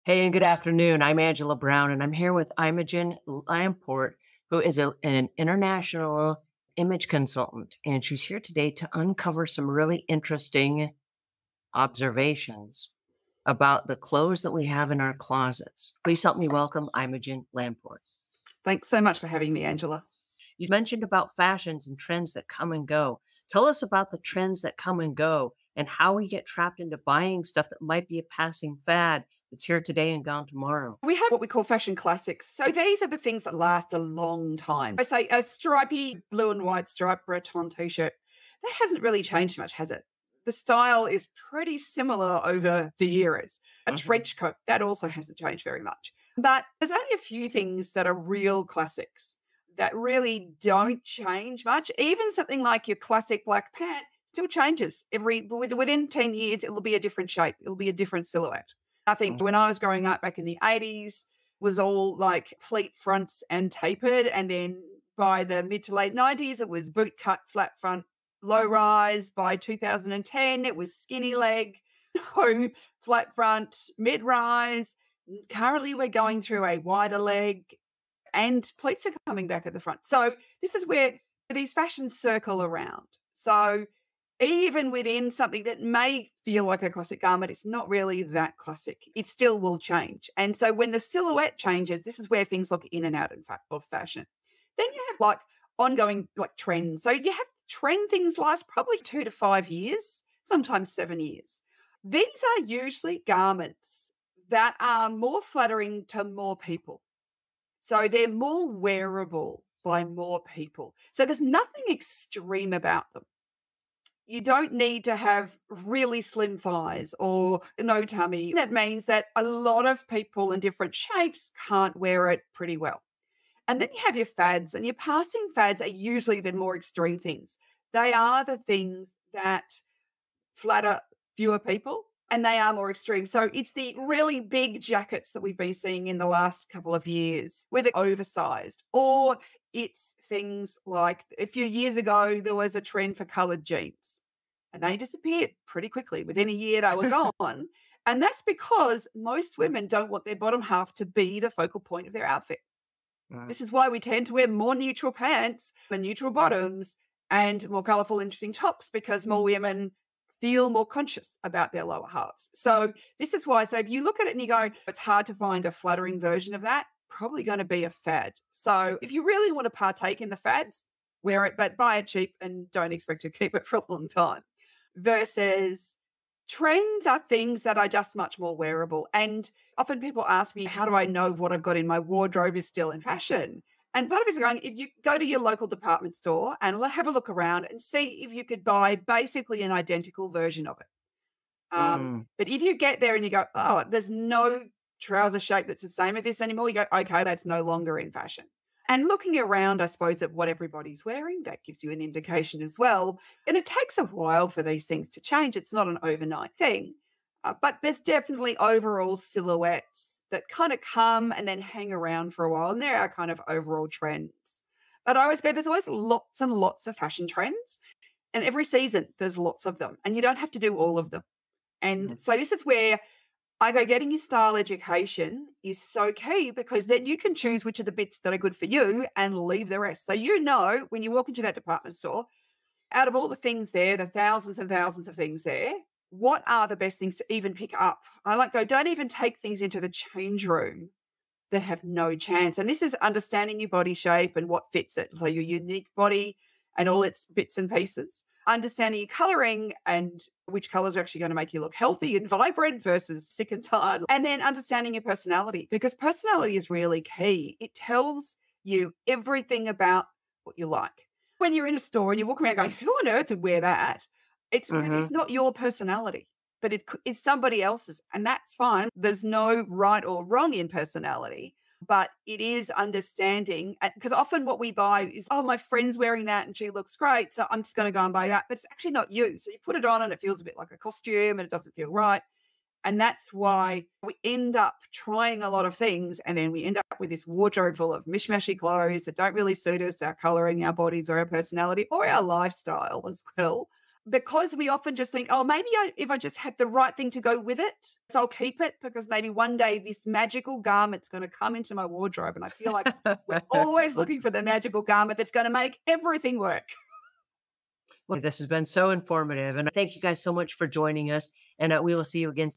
Hey, and good afternoon. I'm Angela Brown, and I'm here with Imogen Lamport, who is an international image consultant. And she's here today to uncover some really interesting observations about the clothes that we have in our closets. Please help me welcome Imogen Lamport. Thanks so much for having me, Angela. You mentioned about fashions and trends that come and go. Tell us about the trends that come and go and how we get trapped into buying stuff that might be a passing fad that's here today and gone tomorrow. We have what we call fashion classics. So these are the things that last a long time. I say a stripy blue and white striped Breton t-shirt. That hasn't really changed much, has it? The style is pretty similar over the eras. A trench coat, that also hasn't changed very much. But there's only a few things that are real classics that really don't change much. Even something like your classic black pant still changes. Within 10 years, it will be a different shape. It'll be a different silhouette. I think when I was growing up back in the 80s, was all like pleat fronts and tapered. And then by the mid to late 90s, it was boot cut, flat front, low rise. By 2010, it was skinny leg, no flat front, mid rise. Currently, we're going through a wider leg and pleats are coming back at the front. So this is where these fashions circle around. So even within something that may feel like a classic garment, it's not really that classic. It still will change. And so when the silhouette changes, this is where things look in and out of fashion. Then you have like ongoing like trends. So you have trend things last probably 2 to 5 years, sometimes 7 years. These are usually garments that are more flattering to more people. So they're more wearable by more people. So there's nothing extreme about them. You don't need to have really slim thighs or no tummy. That means that a lot of people in different shapes can't wear it pretty well. And then you have your fads, and your passing fads are usually the more extreme things. They are the things that flatter fewer people, and they are more extreme. So it's the really big jackets that we've been seeing in the last couple of years, whether oversized, or it's things like a few years ago, there was a trend for colored jeans and they disappeared pretty quickly. Within a year, they were gone. And that's because most women don't want their bottom half to be the focal point of their outfit. This is why we tend to wear more neutral pants and neutral bottoms and more colorful, interesting tops, because more women feel more conscious about their lower halves. So this is why. So if you look at it and you go, it's hard to find a flattering version of that, probably going to be a fad. So if you really want to partake in the fads, wear it, but buy it cheap and don't expect to keep it for a long time. Versus trends are things that are just much more wearable. And often people ask me, how do I know what I've got in my wardrobe is still in fashion? And part of it is going, if you go to your local department store and have a look around and see if you could buy basically an identical version of it. But if you get there and you go, oh, there's no trouser shape that's the same as this anymore, you go, okay, that's no longer in fashion. And looking around, I suppose, at what everybody's wearing, that gives you an indication as well. And it takes a while for these things to change. It's not an overnight thing. But there's definitely overall silhouettes that kind of come and then hang around for a while. And there are kind of overall trends. But I always go, there's always lots and lots of fashion trends. And every season, there's lots of them. And you don't have to do all of them. And so this is where I go, getting your style education is so key, because then you can choose which of the bits that are good for you and leave the rest. So you know when you walk into that department store, out of all the things there, the thousands and thousands of things there, what are the best things to even pick up? I like go, don't even take things into the change room that have no chance. And this is understanding your body shape and what fits it. So your unique body and all its bits and pieces. Understanding your colouring and which colours are actually going to make you look healthy and vibrant versus sick and tired. And then understanding your personality, because personality is really key. It tells you everything about what you like. When you're in a store and you walk around going, who on earth would wear that? It's because it's not your personality, but it's somebody else's, and that's fine. There's no right or wrong in personality, but it is understanding, because often what we buy is, oh, my friend's wearing that and she looks great, so I'm just going to go and buy that, but it's actually not you. So you put it on and it feels a bit like a costume and it doesn't feel right. And that's why we end up trying a lot of things, and then we end up with this wardrobe full of mishmashy clothes that don't really suit us, our colouring, our bodies, or our personality, or our lifestyle as well. because we often just think, oh, maybe if I just have the right thing to go with it, so I'll keep it because maybe one day this magical garment's going to come into my wardrobe. And I feel like we're always looking for the magical garment that's going to make everything work. Well, this has been so informative. And thank you guys so much for joining us. And we will see you again